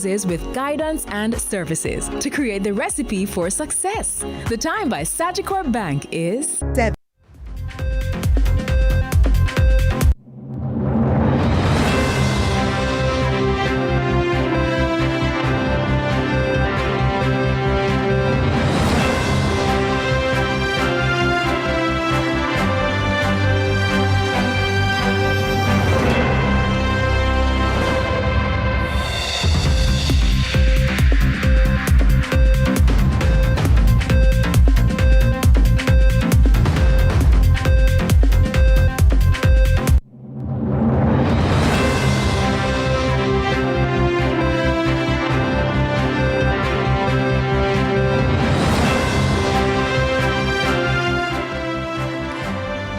with guidance and services to create the recipe for success. The Time by Sagicor Bank is 7.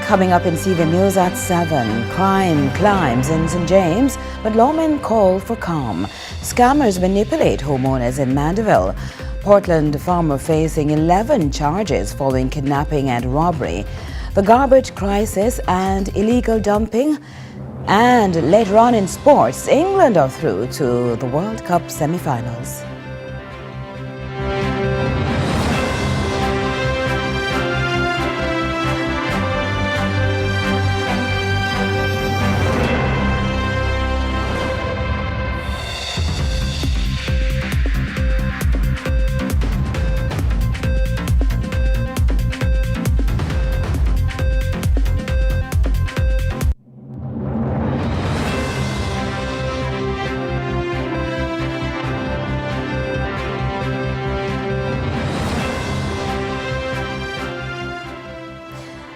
Coming up in CVM News at 7, crime climbs in St. James, but lawmen call for calm. Scammers manipulate homeowners in Mandeville. Portland farmer facing 11 charges following kidnapping and robbery. The garbage crisis and illegal dumping. And later on in sports, England are through to the World Cup semi-finals.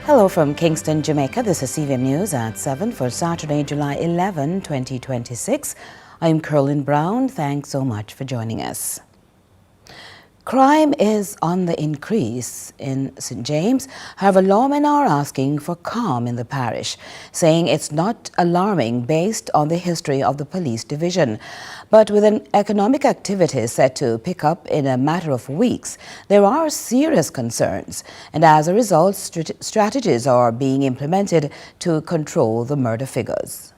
Hello from Kingston, Jamaica. This is CVM News at 7 for Saturday, July 11, 2026. I'm Curlin Brown. Thanks so much for joining us. Crime is on the increase in St. James. However, lawmen are asking for calm in the parish, saying it's not alarming based on the history of the police division. But with an economic activity set to pick up in a matter of weeks, there are serious concerns. And as a result, strategies are being implemented to control the murder figures.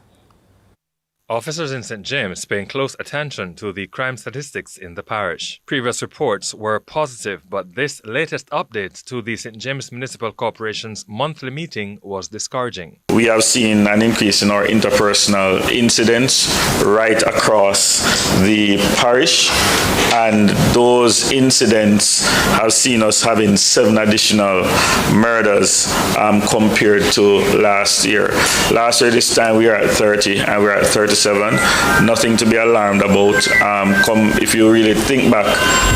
Officers in St. James paying close attention to the crime statistics in the parish. Previous reports were positive, but this latest update to the St. James Municipal Corporation's monthly meeting was discouraging. We have seen an increase in our interpersonal incidents right across the parish, and those incidents have seen us having 7 additional murders compared to last year. Last year this time we were at 30 and we're at 37. Nothing to be alarmed about. If you really think back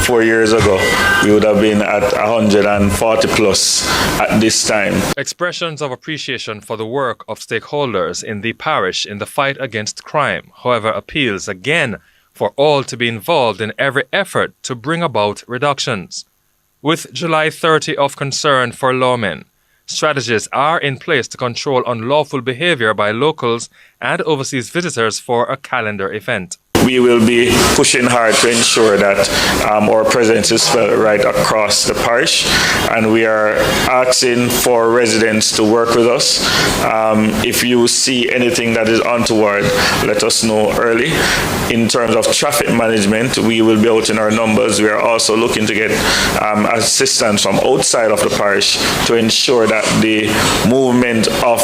4 years ago, we would have been at 140 plus at this time. Expressions of appreciation for the work of stakeholders in the parish in the fight against crime. However, appeals again for all to be involved in every effort to bring about reductions. With July 30 of concern for lawmen, strategies are in place to control unlawful behavior by locals and overseas visitors for a calendar event. We will be pushing hard to ensure that our presence is felt right across the parish, and we are asking for residents to work with us. If you see anything that is untoward, let us know early. In terms of traffic management, we will be out in our numbers. We are also looking to get assistance from outside of the parish to ensure that the movement of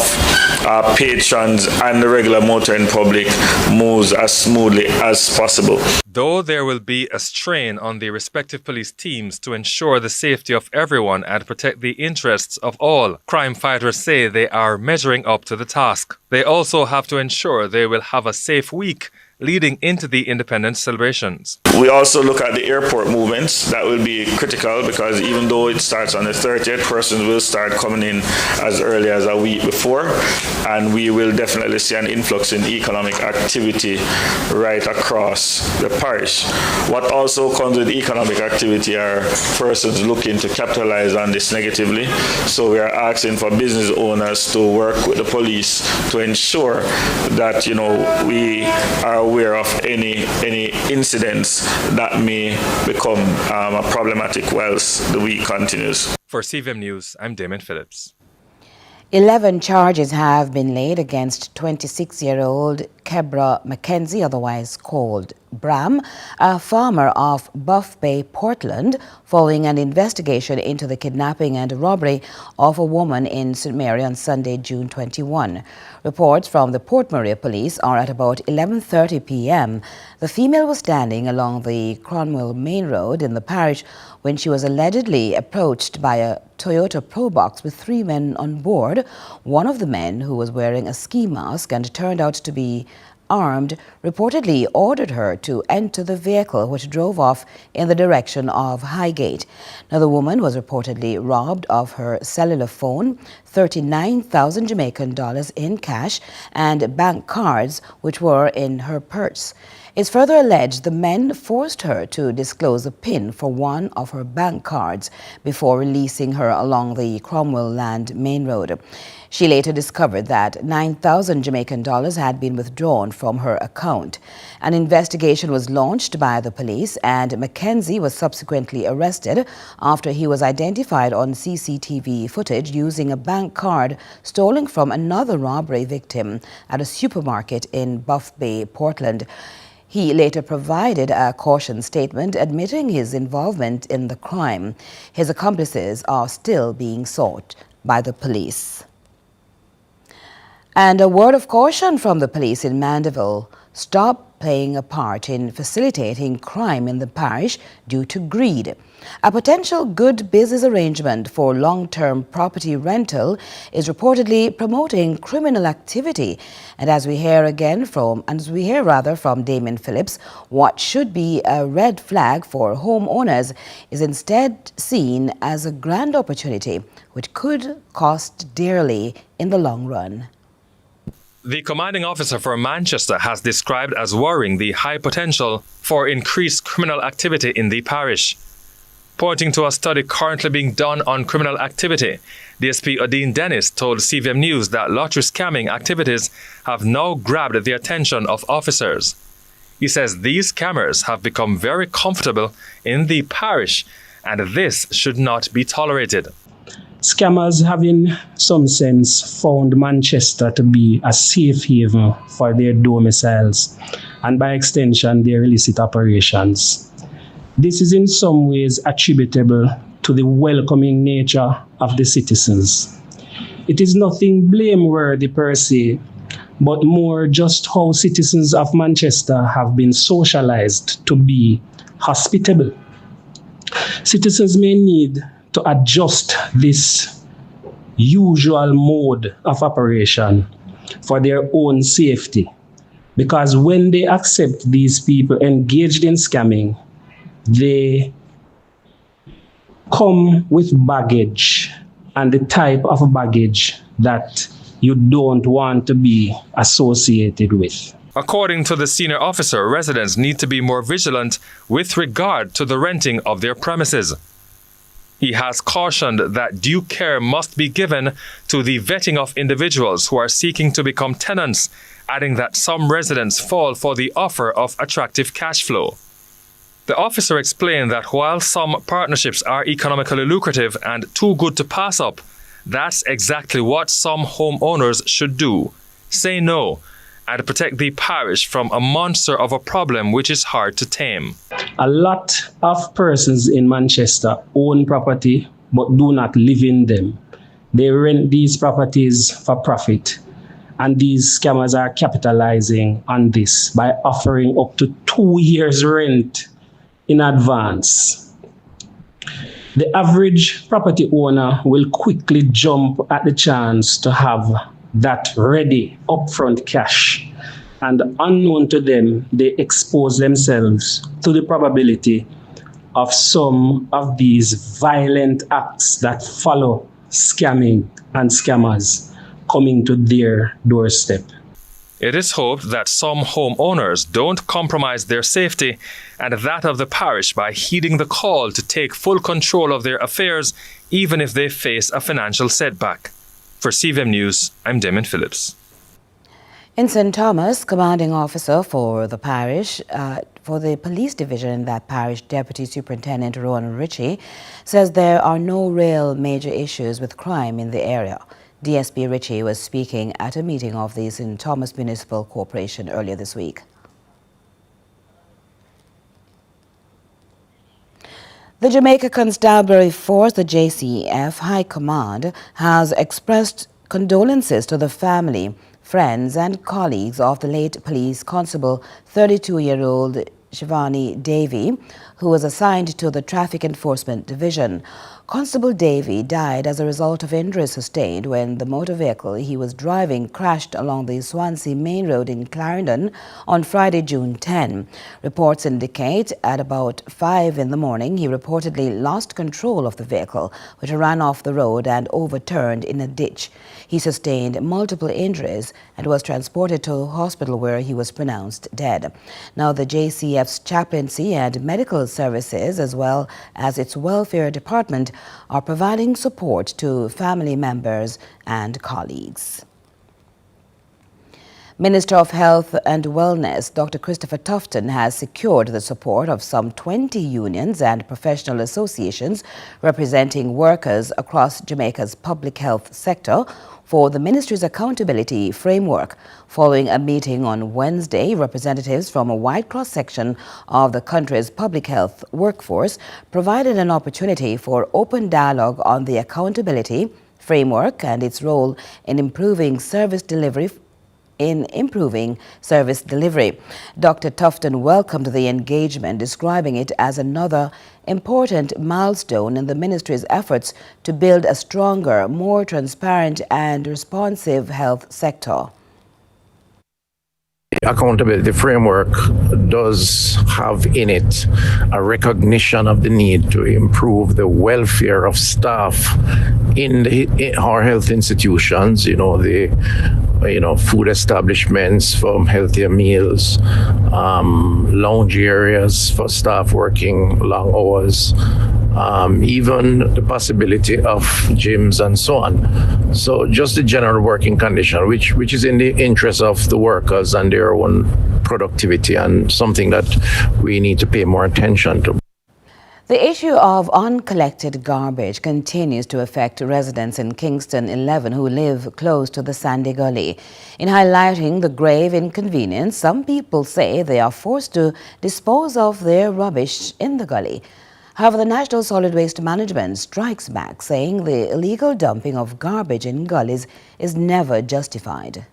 patrons and the regular motoring public moves as smoothly as possible. Though there will be a strain on the respective police teams to ensure the safety of everyone and protect the interests of all, crime fighters say they are measuring up to the task. They also have to ensure they will have a safe week leading into the independence celebrations. We also look at the airport movements. That will be critical because even though it starts on the 30th, persons will start coming in as early as a week before, and we will definitely see an influx in economic activity right across the parish. What also comes with economic activity are persons looking to capitalize on this negatively. So we are asking for business owners to work with the police to ensure that, we are aware of any incidents that may become problematic whilst the week continues. For CVM News, I'm Damon Phillips. 11 charges have been laid against 26-year-old Kebra Mackenzie, otherwise called Bram, a farmer of Buff Bay, Portland, following an investigation into the kidnapping and robbery of a woman in St. Mary on Sunday, June 21. Reports from the Port Maria police are at about 11:30 p.m. The female was standing along the Cromwell Main Road in the parish when she was allegedly approached by a Toyota Probox with 3 men on board. One of the men, who was wearing a ski mask and turned out to be armed, reportedly ordered her to enter the vehicle, which drove off in the direction of Highgate. Now, the woman was reportedly robbed of her cellular phone, 39,000 Jamaican dollars in cash, and bank cards, which were in her purse. It's further alleged the men forced her to disclose a PIN for one of her bank cards before releasing her along the Cromwell Land Main Road. She later discovered that 9,000 Jamaican dollars had been withdrawn from her account. An investigation was launched by the police, and Mackenzie was subsequently arrested after he was identified on CCTV footage using a bank card stolen from another robbery victim at a supermarket in Buff Bay, Portland. He later provided a caution statement admitting his involvement in the crime. His accomplices are still being sought by the police. And a word of caution from the police in Mandeville: stop playing a part in facilitating crime in the parish due to greed. A potential good business arrangement for long-term property rental is reportedly promoting criminal activity. And as we hear from Damien Phillips, what should be a red flag for homeowners is instead seen as a grand opportunity, which could cost dearly in the long run. The commanding officer for Manchester has described as worrying the high potential for increased criminal activity in the parish. Pointing to a study currently being done on criminal activity, DSP Odin Dennis told CVM News that lottery scamming activities have now grabbed the attention of officers. He says these scammers have become very comfortable in the parish, and this should not be tolerated. Scammers have in some sense found Manchester to be a safe haven for their domiciles and by extension their illicit operations. This is in some ways attributable to the welcoming nature of the citizens. It is nothing blameworthy per se, but more just how citizens of Manchester have been socialized to be hospitable. Citizens may need to adjust this usual mode of operation for their own safety, because when they accept these people engaged in scamming, they come with baggage, and the type of baggage that you don't want to be associated with. According to the senior officer, residents need to be more vigilant with regard to the renting of their premises. He has cautioned that due care must be given to the vetting of individuals who are seeking to become tenants, adding that some residents fall for the offer of attractive cash flow. The officer explained that while some partnerships are economically lucrative and too good to pass up, that's exactly what some homeowners should do: say no and protect the parish from a monster of a problem which is hard to tame. A lot of persons in Manchester own property but do not live in them. They rent these properties for profit, and these scammers are capitalizing on this by offering up to 2 years' rent in advance. The average property owner will quickly jump at the chance to have that ready upfront cash, and unknown to them, they expose themselves to the probability of some of these violent acts that follow scamming and scammers coming to their doorstep. It is hoped that some homeowners don't compromise their safety and that of the parish by heeding the call to take full control of their affairs, even if they face a financial setback. For CVM News, I'm Damien Phillips. In St. Thomas, commanding officer for the parish, for the police division in that parish, Deputy Superintendent Rowan Ritchie, says there are no real major issues with crime in the area. DSP Ritchie was speaking at a meeting of the St. Thomas Municipal Corporation earlier this week. The Jamaica Constabulary Force, the JCF High Command, has expressed condolences to the family, friends and colleagues of the late police constable 32-year-old Shivani Davy, who was assigned to the Traffic Enforcement Division. Constable Davy died as a result of injuries sustained when the motor vehicle he was driving crashed along the Swansea Main Road in Clarendon on Friday, June 10. Reports indicate at about 5 in the morning he reportedly lost control of the vehicle, which ran off the road and overturned in a ditch. He sustained multiple injuries and was transported to a hospital where he was pronounced dead. Now, the JCF's chaplaincy and medical services, as well as its welfare department, are providing support to family members and colleagues. Minister of Health and Wellness, Dr. Christopher Tufton, has secured the support of some 20 unions and professional associations representing workers across Jamaica's public health sector for the ministry's accountability framework. Following a meeting on Wednesday, representatives from a wide cross-section of the country's public health workforce provided an opportunity for open dialogue on the accountability framework and its role in improving service delivery. Dr. Tufton welcomed the engagement, describing it as another important milestone in the ministry's efforts to build a stronger, more transparent and responsive health sector. Accountability framework does have in it a recognition of the need to improve the welfare of staff in our health institutions, food establishments for healthier meals, lounge areas for staff working long hours, even the possibility of gyms and so on. So just the general working condition, which is in the interest of the workers and their own productivity, and something that we need to pay more attention to. The issue of uncollected garbage continues to affect residents in Kingston 11 who live close to the Sandy Gully. In highlighting the grave inconvenience, some people say they are forced to dispose of their rubbish in the gully. However, the National Solid Waste Management strikes back, saying the illegal dumping of garbage in gullies is never justified.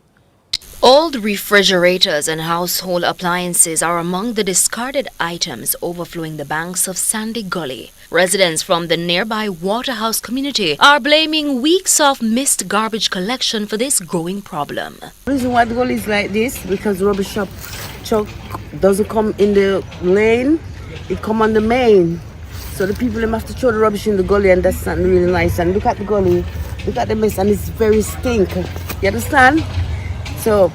Old refrigerators and household appliances are among the discarded items overflowing the banks of Sandy Gully. Residents from the nearby Waterhouse community are blaming weeks of missed garbage collection for this growing problem. The reason why the gully is like this, because the rubbish truck doesn't come in the lane, it come on the main. So the people have to throw the rubbish in the gully, and that's not really nice. And look at the gully, look at the mess, and it's very stink. You understand? So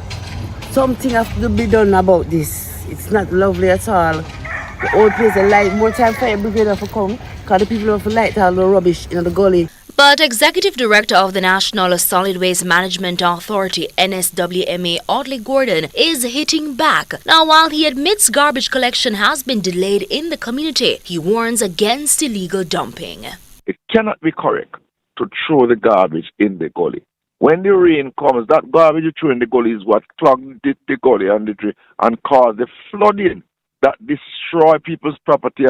something has to be done about this. It's not lovely at all. The old place, they like more time fire brigade have to come, because the people have to light all the rubbish in the gully. But Executive Director of the National Solid Waste Management Authority, NSWMA, Audley Gordon, is hitting back. Now, while he admits garbage collection has been delayed in the community, he warns against illegal dumping. It cannot be correct to throw the garbage in the gully. When the rain comes, that garbage you throw in the gully is what clogged the gully and caused the flooding that destroy people's property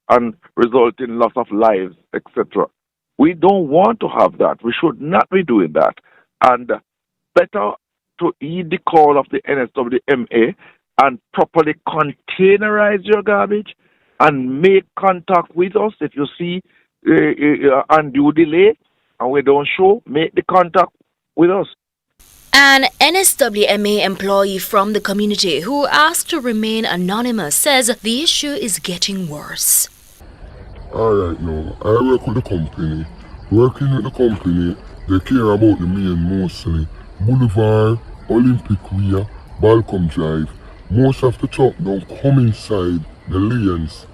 and result in loss of lives, etc. We don't want to have that. We should not be doing that. And better to heed the call of the NSWMA and properly containerize your garbage and make contact with us. If you see undue delay and we don't show, make the contact with us. An NSWMA employee from the community who asked to remain anonymous says the issue is getting worse. Alright now, I work with the company. Working with the company, they care about the main mostly. Boulevard, Olympic Way, Balcom Drive. Most of the truck don't come inside the lanes.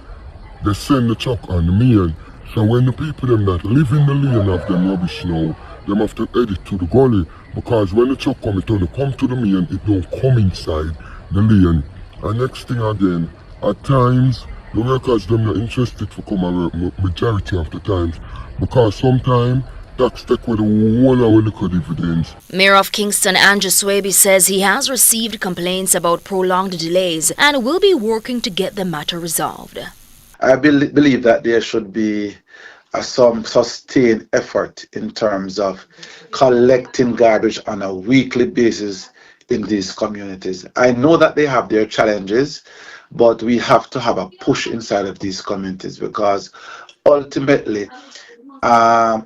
They send the truck on the main. So when the people them that live in the lane of them rubbish now, them have to edit to the gully. Because when the truck come, it only come to the main, it don't come inside the lane. And next thing again, at times, the workers them not interested to come and work majority of the times. Because sometimes Tax take with the whole our liquor dividends. Mayor of Kingston Andrew Swaby says he has received complaints about prolonged delays and will be working to get the matter resolved. I believe that there should be some sustained effort in terms of collecting garbage on a weekly basis in these communities. I know that they have their challenges, but we have to have a push inside of these communities, because ultimately,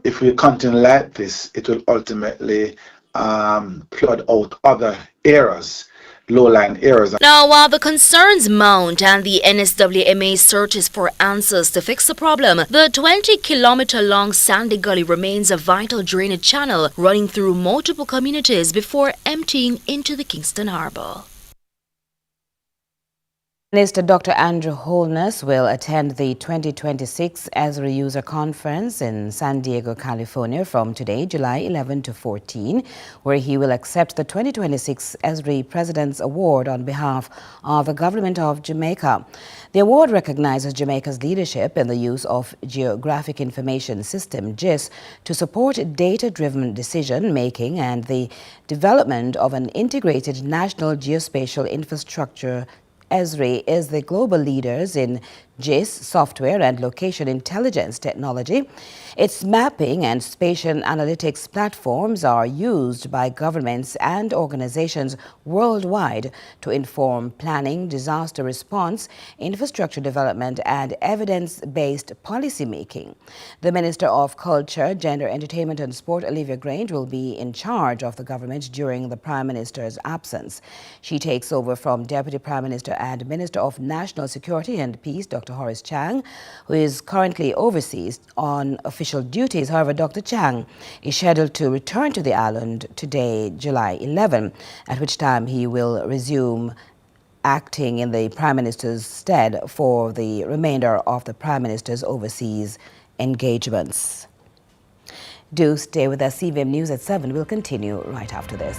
if we continue like this, it will ultimately flood out other areas, low-lying areas. Now, while the concerns mount and the NSWMA searches for answers to fix the problem, the 20-kilometer-long Sandy Gully remains a vital drainage channel running through multiple communities before emptying into the Kingston Harbour. Minister Dr. Andrew Holness will attend the 2026 ESRI User Conference in San Diego, California from today, July 11 to 14, where he will accept the 2026 ESRI President's Award on behalf of the Government of Jamaica. The award recognizes Jamaica's leadership in the use of Geographic Information System, GIS, to support data-driven decision-making and the development of an integrated national geospatial infrastructure. ESRI is the global leaders in GIS, software and location intelligence technology. Its mapping and spatial analytics platforms are used by governments and organizations worldwide to inform planning, disaster response, infrastructure development and evidence-based policymaking. The Minister of Culture, Gender, Entertainment and Sport, Olivia Grange, will be in charge of the government during the Prime Minister's absence. She takes over from Deputy Prime Minister and Minister of National Security and Peace, Dr. Horace Chang, who is currently overseas on official duties. However, Dr. Chang is scheduled to return to the island today, July 11, at which time he will resume acting in the Prime Minister's stead for the remainder of the Prime Minister's overseas engagements. Do stay with us. CVM News at 7 will continue right after this.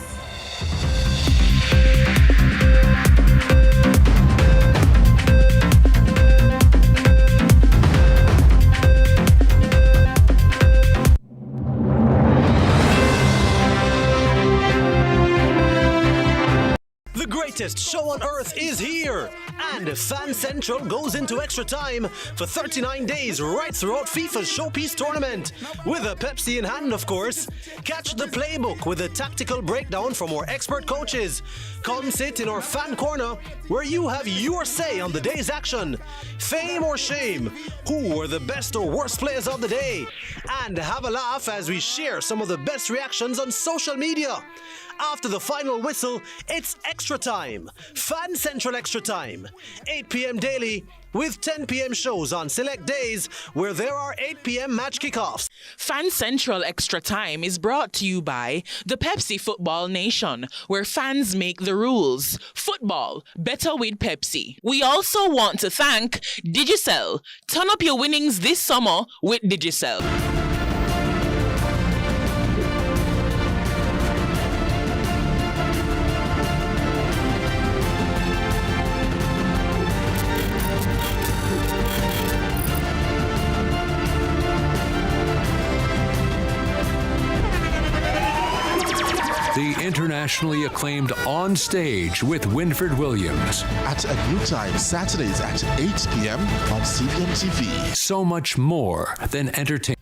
The greatest show on earth is here, and Fan Central goes into extra time for 39 days right throughout FIFA's Showpiece tournament, with a Pepsi in hand, of course. Catch the playbook with a tactical breakdown from our expert coaches. Come sit in our fan corner, where you have your say on the day's action. Fame or shame, who were the best or worst players of the day, and have a laugh as we share some of the best reactions on social media. After the final whistle, it's extra time. Fan Central Extra Time. 8 p.m. daily with 10 p.m. shows on select days where there are 8 p.m. match kickoffs. Fan Central Extra Time is brought to you by the Pepsi Football Nation, where fans make the rules. Football, better with Pepsi. We also want to thank Digicel. Turn up your winnings this summer with Digicel. The internationally acclaimed On Stage with Winfred Williams. At a new time, Saturdays at 8 p.m. on CVM TV. So much more than entertainment.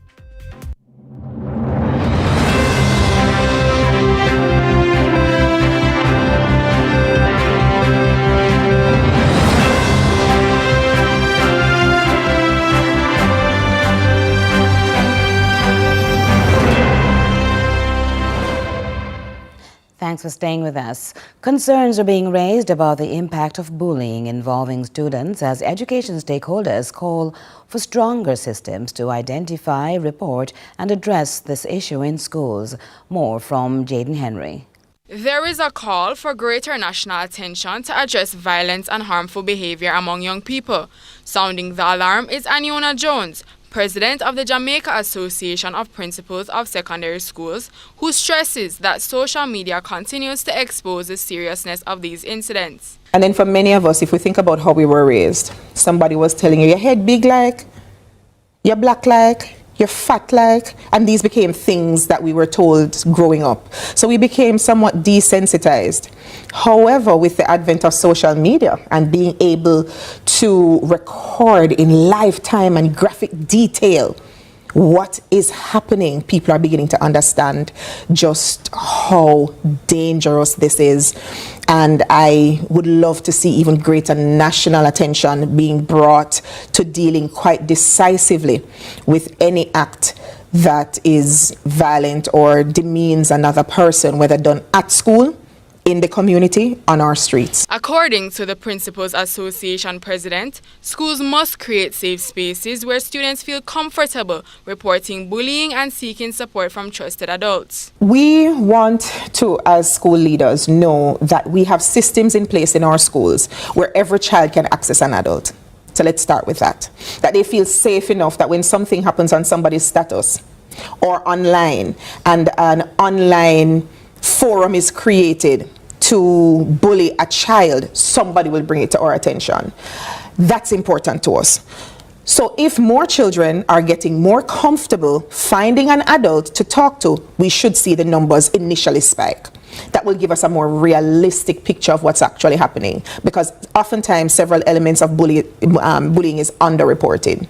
Thanks for staying with us. Concerns are being raised about the impact of bullying involving students as education stakeholders call for stronger systems to identify, report and address this issue in schools. More from Jaden Henry. There is a call for greater national attention to address violence and harmful behavior among young people. Sounding the alarm is Aniona Jones, President of the Jamaica Association of Principals of Secondary Schools, who stresses that social media continues to expose the seriousness of these incidents. And then for many of us, if we think about how we were raised, somebody was telling you, your head big like, you're black like, you're fat like, and these became things that we were told growing up. So we became somewhat desensitized. However, with the advent of social media and being able to record in lifetime and graphic detail what is happening, people are beginning to understand just how dangerous this is. And I would love to see even greater national attention being brought to dealing quite decisively with any act that is violent or demeans another person, whether done at school, in the community, on our streets. According to the Principals Association president, schools must create safe spaces where students feel comfortable reporting bullying and seeking support from trusted adults. We want to, as school leaders, know that we have systems in place in our schools where every child can access an adult. So let's start with that. That they feel safe enough that when something happens on somebody's status or online, and an online forum is created to bully a child, somebody will bring it to our attention. That's important to us. So if more children are getting more comfortable finding an adult to talk to, we should see the numbers initially spike. That will give us a more realistic picture of what's actually happening, because oftentimes several elements of bullying is underreported,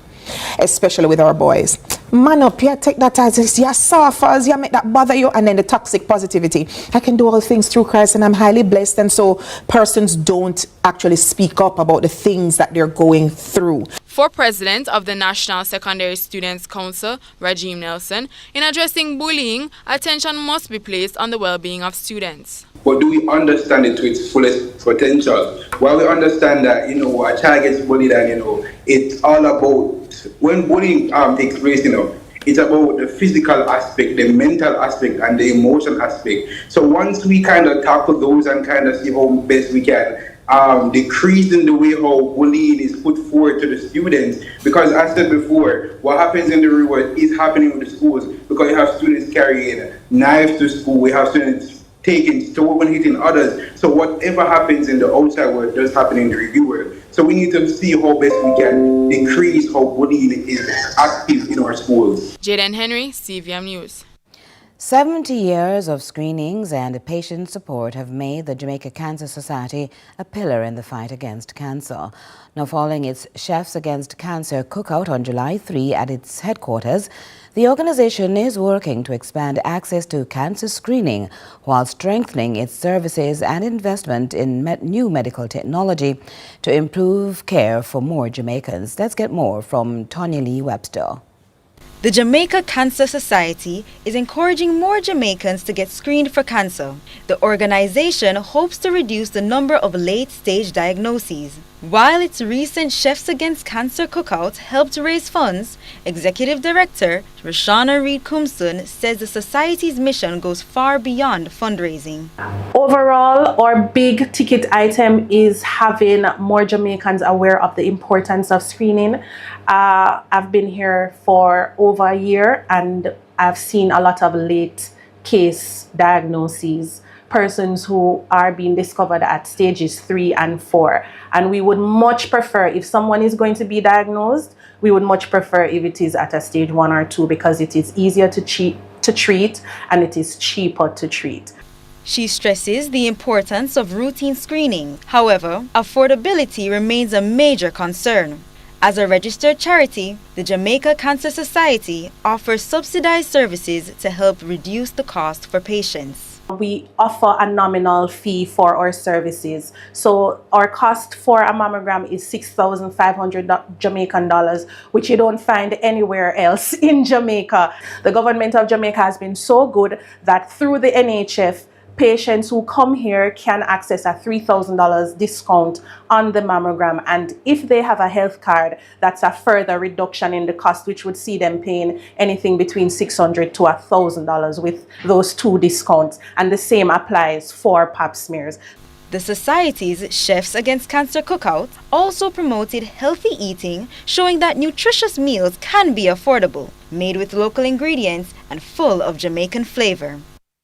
especially with our boys. Man up, you take that as you suffers, you make that bother you, and then the toxic positivity. I can do all things through Christ and I'm highly blessed, and so persons don't actually speak up about the things that they're going through. For President of the National Secondary Students Council, Rajeem Nelson, in addressing bullying, attention must be placed on the well-being of students. But do we understand it to its fullest potential? While we understand that, a child gets bullied and, it's all about, when bullying takes place, it's about the physical aspect, the mental aspect, and the emotional aspect. So once we kind of tackle those and kind of see how best we can decrease in the way how bullying is put forward to the students, because as I said before, what happens in the real world is happening with the schools, because you have students carrying knives to school, we have students taking stone and hitting others. So whatever happens in the outside world does happen in the review world. So we need to see how best we can decrease how bullying is active in our schools. Jaden Henry, CVM News. 70 years of screenings and patient support have made the Jamaica Cancer Society a pillar in the fight against cancer. Now, following its Chefs Against Cancer cookout on July 3 at its headquarters, the organization is working to expand access to cancer screening while strengthening its services and investment in new medical technology to improve care for more Jamaicans. Let's get more from Tonya Lee Webster. The Jamaica Cancer Society is encouraging more Jamaicans to get screened for cancer. The organization hopes to reduce the number of late-stage diagnoses. While its recent Chefs Against Cancer cookout helped raise funds, Executive Director Rashana Reed-Kumson says the Society's mission goes far beyond fundraising. Overall, our big ticket item is having more Jamaicans aware of the importance of screening. I've been here for over a year and I've seen a lot of late case diagnoses, persons who are being discovered at stages 3 and 4. And we would much prefer, if someone is going to be diagnosed, we would much prefer if it is at a stage 1 or 2, because it is easier to treat and it is cheaper to treat. She stresses the importance of routine screening. However, affordability remains a major concern. As a registered charity, the Jamaica Cancer Society offers subsidized services to help reduce the cost for patients. We offer a nominal fee for our services. So our cost for a mammogram is $6,500 Jamaican dollars, which you don't find anywhere else in Jamaica. The government of Jamaica has been so good that through the NHF, patients who come here can access a $3,000 discount on the mammogram. And if they have a health card, that's a further reduction in the cost, which would see them paying anything between $600 to $1,000 with those 2 discounts. And the same applies for pap smears. The Society's Chefs Against Cancer cookout also promoted healthy eating, showing that nutritious meals can be affordable, made with local ingredients and full of Jamaican flavor.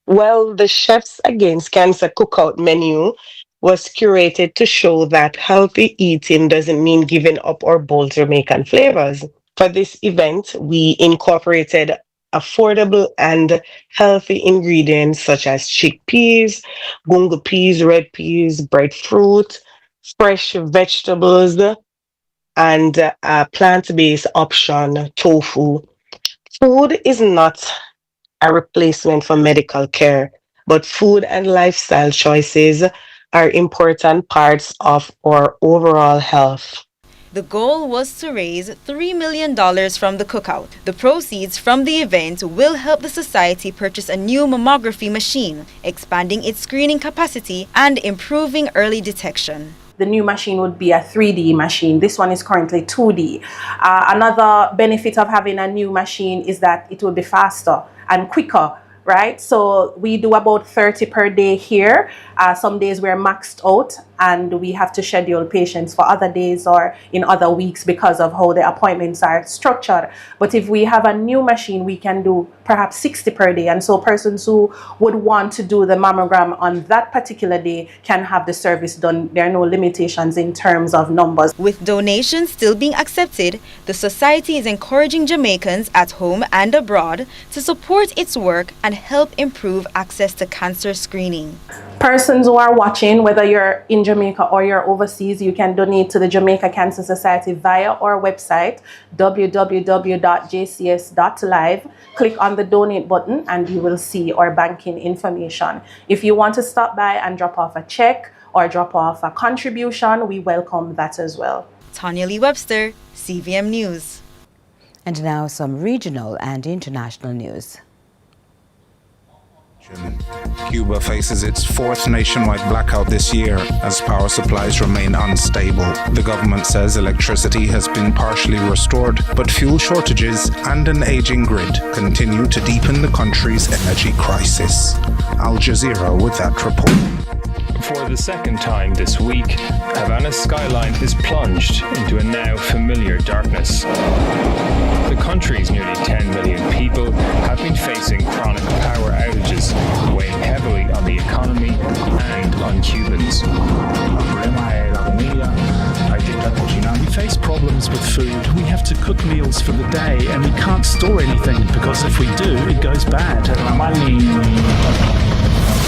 Well, the Chefs Against Cancer cookout menu was curated to show that healthy eating doesn't mean giving up our bold Jamaican flavors. For this event, we incorporated affordable and healthy ingredients such as chickpeas, gungo peas, red peas, breadfruit, fresh vegetables, and a plant-based option, tofu. Food is not a replacement for medical care, but food and lifestyle choices are important parts of our overall health. The goal was to raise $3 million from the cookout. The proceeds from the event will help the society purchase a new mammography machine, expanding its screening capacity and improving early detection. The new machine would be a 3D machine. This one is currently 2D. Another benefit of having a new machine is that it will be faster and quicker, right? So we do about 30 per day here. Some days we're maxed out and we have to schedule patients for other days or in other weeks because of how the appointments are structured. But if we have a new machine, we can do perhaps 60 per day. And so persons who would want to do the mammogram on that particular day can have the service done. There are no limitations in terms of numbers. With donations still being accepted, the society is encouraging Jamaicans at home and abroad to support its work and help improve access to cancer screening. Persons who are watching, whether you're in Jamaica or you're overseas, you can donate to the Jamaica Cancer Society via our website, www.jcs.live. Click on the donate button and you will see our banking information. If you want to stop by and drop off a check or drop off a contribution, we welcome that as well. Tanya Lee Webster, CVM News. And now some regional and international news. Cuba faces its fourth nationwide blackout this year as power supplies remain unstable. The government says electricity has been partially restored, but fuel shortages and an aging grid continue to deepen the country's energy crisis. Al Jazeera with that report. For the second time this week, Havana's skyline is plunged into a now familiar darkness. The country's nearly 10 million people have been facing chronic power outages, weighing heavily on the economy and on Cubans. We face problems with food. We have to cook meals for the day and we can't store anything because if we do, it goes bad.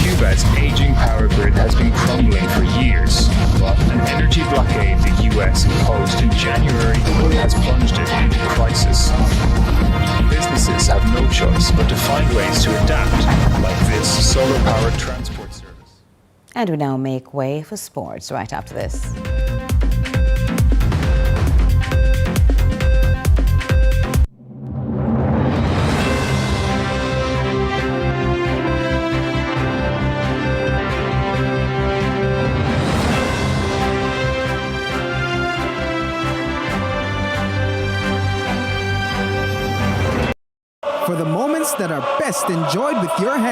Cuba's aging power grid has been crumbling for years, but an energy blockade the US imposed in January has plunged it into crisis. Businesses have no choice but to find ways to adapt, like this solar-powered transport service. And we now make way for sports right after this. For the moments that are best enjoyed with your hands.